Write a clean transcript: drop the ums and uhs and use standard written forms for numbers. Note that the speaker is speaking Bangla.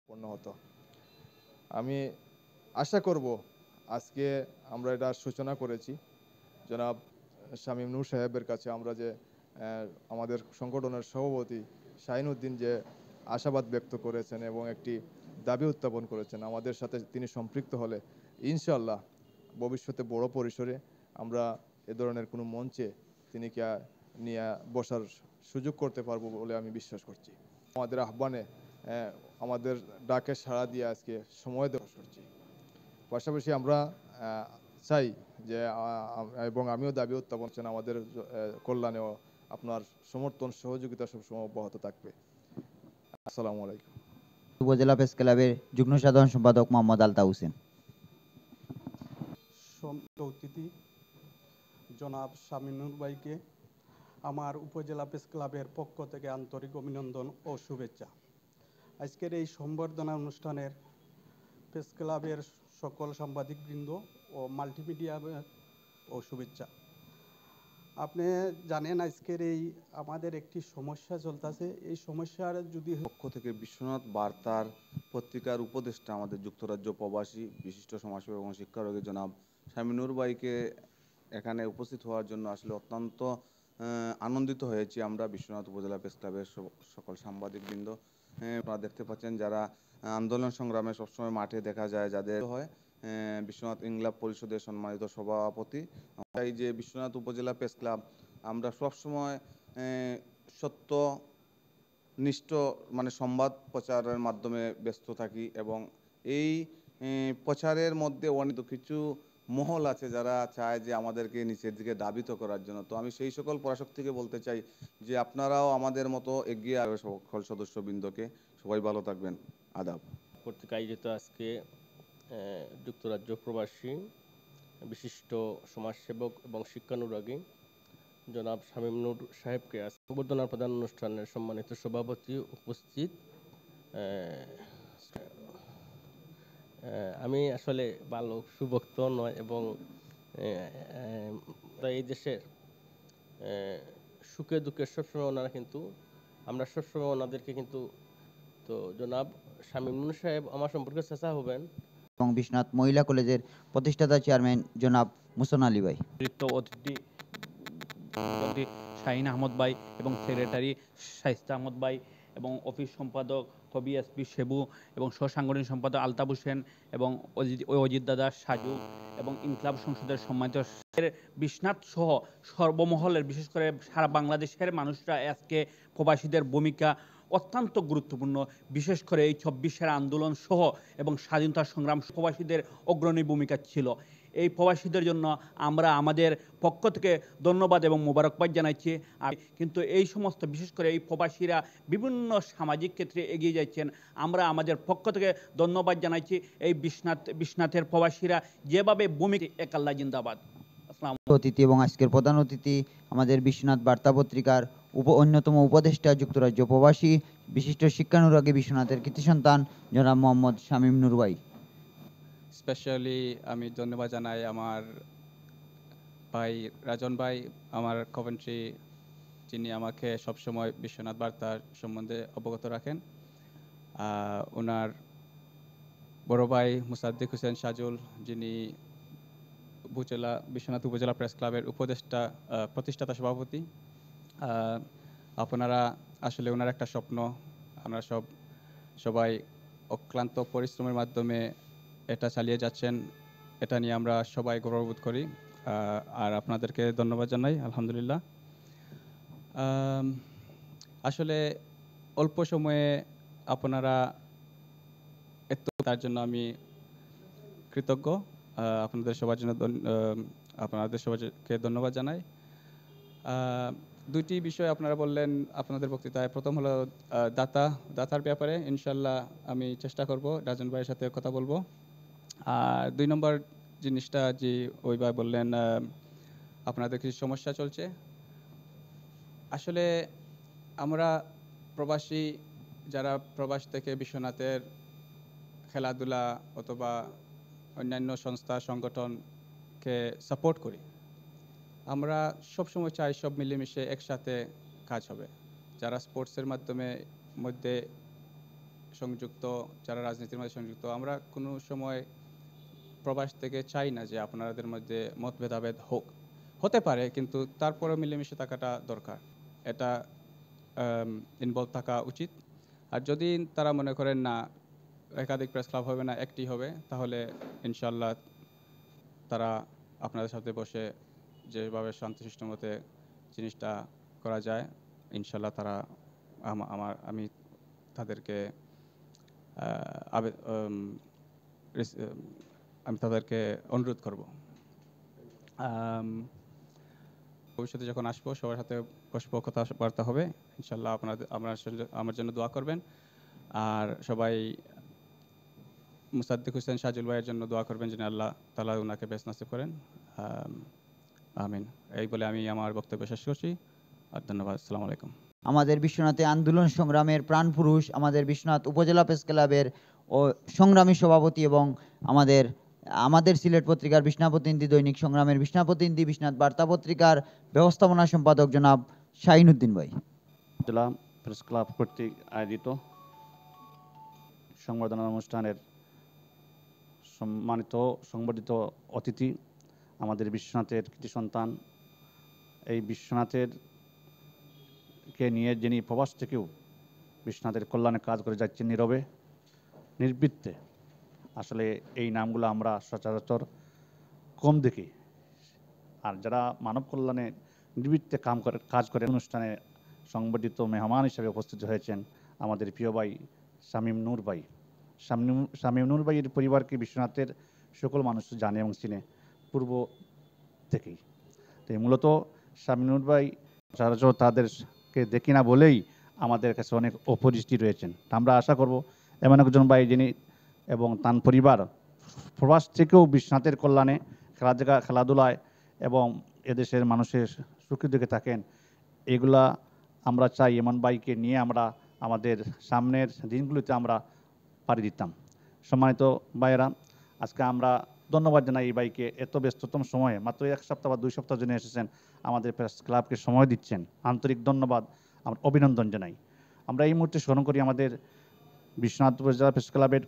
পূর্ণ হতো। আমি আশা করব আজকে আমরা এটা সূচনা করেছি জনাব শামীম নূর সাহেবের কাছে আমরা যে আমাদের সংগঠনের সভাপতি শাহিনউদ্দিন যে আশাবাদ ব্যক্ত করেছেন এবং একটি দাবি উত্থাপন করেছেন আমাদের সাথে তিনি সম্পৃক্ত হলে ইনশাআল্লাহ ভবিষ্যতে বড় পরিসরে আমরা এ ধরনের কোনো মঞ্চে তিনি নিয়ে বসার সুযোগ করতে পারবো বলে আমি বিশ্বাস করছি। আমাদের আহ্বানে আমাদের ডাকে সাড়া দিয়ে আজকে সময় দেওয়া করছি। পাশাপাশি আমরা চাই যে এবং আমিও দাবি উত্থাপন করছেন আমাদের কল্যাণেও আপনার সমর্থন সহযোগিতা সবসময় অব্যাহত থাকবে। আসসালামু আলাইকুম। উপজেলা প্রেস ক্লাবের যুগ্ম সাধারণ সম্পাদক মোহাম্মদ আলতা হোসেন। অতিথি জনাব শামিনুর ভাইকে আমার উপজেলা প্রেস ক্লাবের পক্ষ থেকে আন্তরিক অভিনন্দন ও শুভেচ্ছা। আজকের এই সম্বর্ধনা অনুষ্ঠানের প্রেস ক্লাবের সকল সাংবাদিকবৃন্দ ও মাল্টিমিডিয়া ও শুভেচ্ছা। আপনি জানেন আজকের এই আমাদের একটি সমস্যা চলতেছে, এই সমস্যার যদি পক্ষ থেকে বিশ্বনাথ বার্তার পত্রিকার উপদেষ্টা আমাদের যুক্তরাজ্য প্রবাসী বিশিষ্ট সমাজসেবক এবং শিক্ষারোগী জনাব শামিনুর ভাইকে এখানে উপস্থিত হওয়ার জন্য আসলে অত্যন্ত আনন্দিত হয়েছি আমরা বিশ্বনাথ উপজেলা প্রেস ক্লাবের সকল সাংবাদিকবৃন্দ। আপনারা দেখতে পাচ্ছেন যারা আন্দোলন সংগ্রামে সবসময় মাঠে দেখা যায় যাদের হয় বিশ্বনাথ ইংলাব পরিষদের সম্মানিত সভাপতি। এই যে বিশ্বনাথ উপজেলা প্রেস ক্লাব আমরা সবসময় সত্য নিষ্ঠ সংবাদ প্রচারের মাধ্যমে ব্যস্ত থাকি এবং এই প্রচারের মধ্যে অনেক কিছু মহল আছে যারা চায় যে আমাদেরকে নিচের দিকে দাবিত করার জন্য। তো আমি সেই সকল পরাশক্তিকে বলতে চাই যে আপনারাও আমাদের মতো এগিয়ে আসবে সকল সদস্যবৃন্দকে। সবাই ভালো থাকবেন। আদাব। কর্তৃক আয়োজিত আজকে যুক্তরাজ্য প্রবাসী বিশিষ্ট সমাজসেবক এবং শিক্ষানুরাগী জনাব শামীম নূর সাহেবকে সংবর্ধনা প্রদান অনুষ্ঠানের সম্মানিত সভাপতি উপস্থিত, আমি আসলে ভালো সুভক্ত নয় এবং এই দেশের সুখে দুঃখে সবসময় ওনারা কিন্তু আমরা সবসময় ওনাদেরকে কিন্তু তো জনাব শামীম নূর সাহেব আমার সম্পর্কে চেষ্টা হবেন এবং বিশ্বনাথ মহিলা কলেজের প্রতিষ্ঠাতা চেয়ারম্যান জনাব মুসন আলী ভাই, অতিথি শাহিন আহমদ ভাই এবং সেক্রেটারি শাইস্তা আহমদ ভাই এবং অফিস সম্পাদক কবি এসপি শেবু এবং সহসাংগঠনিক সম্পাদক আলতাফ হোসেন এবং অজিত দাদা সাজু এবং ইনকলাব সংসদের সম্মানিত বিশ্বনাথ সহ সর্বমহলের বিশেষ করে সারা বাংলাদেশের মানুষরা আজকে প্রবাসীদের ভূমিকা অত্যন্ত গুরুত্বপূর্ণ, বিশেষ করে এই ২৪-এর আন্দোলন সহ এবং স্বাধীনতা সংগ্রাম প্রবাসীদের অগ্রণী ভূমিকা ছিল। এই প্রবাসীদের জন্য আমরা আমাদের পক্ষ থেকে ধন্যবাদ এবং মোবারকবাদ জানাচ্ছি। আর কিন্তু এই সমস্ত বিশেষ করে এই প্রবাসীরা বিভিন্ন সামাজিক ক্ষেত্রে এগিয়ে যাচ্ছেন, আমরা আমাদের পক্ষ থেকে ধন্যবাদ জানাচ্ছি। এই বিশ্বনাথের প্রবাসীরা যেভাবে ভূমিকা এক আল্লাহ জিন্দাবাদ। অতিথি এবং আজকের প্রধান অতিথি আমাদের বিশ্বনাথ বার্তা পত্রিকার অন্যতম উপদেষ্টা যুক্তরাজ্য প্রবাসী বিশিষ্ট শিক্ষানুরাগী বিশ্বনাথের কৃতি সন্তান জনাব মোহাম্মদ শামীম নূর ভাই। স্পেশালি আমি ধন্যবাদ জানাই আমার ভাই রাজন ভাই, আমার কভেন্ট্রি, যিনি আমাকে সবসময় বিশ্বনাথ বার্তার সম্বন্ধে অবগত রাখেন। ওনার বড় ভাই মুসাদ্দিক হোসেন সাজুল, যিনি বিশ্বনাথ উপজেলা প্রেস ক্লাবের উপদেষ্টা প্রতিষ্ঠাতা সভাপতি। আপনারা আসলে ওনার একটা স্বপ্ন, আমরা সবাই অক্লান্ত পরিশ্রমের মাধ্যমে এটা চালিয়ে যাচ্ছেন, এটা নিয়ে আমরা সবাই গর্ববোধ করি। আর আপনাদেরকে ধন্যবাদ জানাই। আলহামদুলিল্লাহ। আসলে অল্প সময়ে আপনারা তার জন্য আমি কৃতজ্ঞ। আপনাদের সবাইকে ধন্যবাদ জানাই। দুইটি বিষয় আপনারা বললেন আপনাদের বক্তৃতায়। প্রথম হলো দাতার ব্যাপারে ইনশাল্লাহ আমি চেষ্টা করব রাজন ভাইয়ের সাথে কথা বলবো। আর ২ নম্বর জিনিসটা যে ওই ভাই বললেন আপনাদের কিছু সমস্যা চলছে। আসলে আমরা প্রবাসী যারা প্রবাস থেকে বিশ্বনাথের খেলাধুলা অথবা অন্যান্য সংস্থা সংগঠনকে সাপোর্ট করি, আমরা সবসময় চাই সব মিলেমিশে একসাথে কাজ হবে। যারা স্পোর্টসের মধ্যে সংযুক্ত, যারা রাজনীতির মধ্যে সংযুক্ত, আমরা কোনো সময় প্রবাস থেকে চাই না যে আপনাদের মধ্যে মতভেদাভেদ হোক, হতে পারে, কিন্তু তারপরে মিলেমিশে থাকাটা দরকার, এটা ইনভলভ থাকা উচিত। আর যদি তারা মনে করেন না একাধিক প্রেস ক্লাব হবে না, একটি হবে, তাহলে ইনশাল্লাহ তারা আপনাদের সাথে বসে যেভাবে শান্তিশিষ্ট মতে জিনিসটা করা যায়, ইনশাল্লাহ তারা আমি তাদেরকে আমি তাদেরকে অনুরোধ করব ভবিষ্যতে যখন আসবো সবার সাথে বসবো, কথাবার্তা হবে ইনশাল্লাহ। আমার জন্য দোয়া করবেন, আর সবাই মুসাদ্দিক হোসেন সাজুল ভাইয়ের জন্য দোয়া করবেন যেন আল্লাহ তাআলা ওনাকে বেশ নসিব করেন। আমিন। এই বলে আমি আমার বক্তব্য শেষ করছি, আর ধন্যবাদ। আসসালামু আলাইকুম। আমাদের বিশ্বনাথে আন্দোলন সংগ্রামের প্রাণপুরুষ, আমাদের বিশ্বনাথ উপজেলা প্রেস ক্লাবের ও সংগ্রামী সভাপতি এবং আমাদের সিলেট পত্রিকার বিশ্বনাথ প্রতিনিধি, দৈনিক সংগ্রামের বিশ্বনাথ প্রতিনিধি, বিশ্বনাথ বার্তা পত্রিকার ব্যবস্থাপনা সম্পাদক জনাব শাহিনুদ্দিন ভাই। জেলা প্রেস ক্লাব কর্তৃক আয়োজিত সংবর্ধনা অনুষ্ঠানের সম্মানিত সংবর্ধিত অতিথি, আমাদের বিশ্বনাথের কৃতি সন্তান, এই বিশ্বনাথের কে নিয়ে যিনি প্রবাস থেকেও বিশ্বনাথের কল্যাণে কাজ করে যাচ্ছেন নীরবে নির্বৃত্তে। আসলে এই নামগুলো আমরা সচরাচর কম দেখি, আর যারা মানব কল্যাণে নির্বৃত্তে কাজ করে অনুষ্ঠানে সংবর্ধিত মেহমান হিসেবে উপস্থিত হয়েছেন আমাদের প্রিয় ভাই শামীম নূর ভাই। শামীম নূর ভাইয়ের পরিবারকে বিশ্বনাথের সকল মানুষ জানে এবং চিনে পূর্ব থেকেই। তো মূলত শামীম নূর ভাই সচরাচর তাদেরকে দেখি না বলেই আমাদের কাছে অনেক অপরিচিত রয়েছেন। আমরা আশা করব এমন একজন ভাই যিনি এবং তার পরিবার প্রবাস থেকেও বিশ্বনাথের কল্যাণে খেলাধুলায় এবং এদেশের মানুষের সুখে দুঃখে থাকেন, এগুলা আমরা চাই। এমন ভাইকে নিয়ে আমরা আমাদের সামনের দিনগুলিতে আমরা পাড়ি দিতাম। সম্মানিত ভাইয়েরা, আজকে আমরা ধন্যবাদ জানাই এই ভাইকে, এত ব্যস্ততম সময়ে মাত্র 1 সপ্তাহ বা 2 সপ্তাহ জন্য এসেছেন, আমাদের প্রেস ক্লাবকে সময় দিচ্ছেন, আন্তরিক ধন্যবাদ, আমরা অভিনন্দন জানাই। আমরা এই মুহূর্তে স্মরণ করি আমাদের বিশ্বনাথ উপজেলা প্রেস ক্লাবের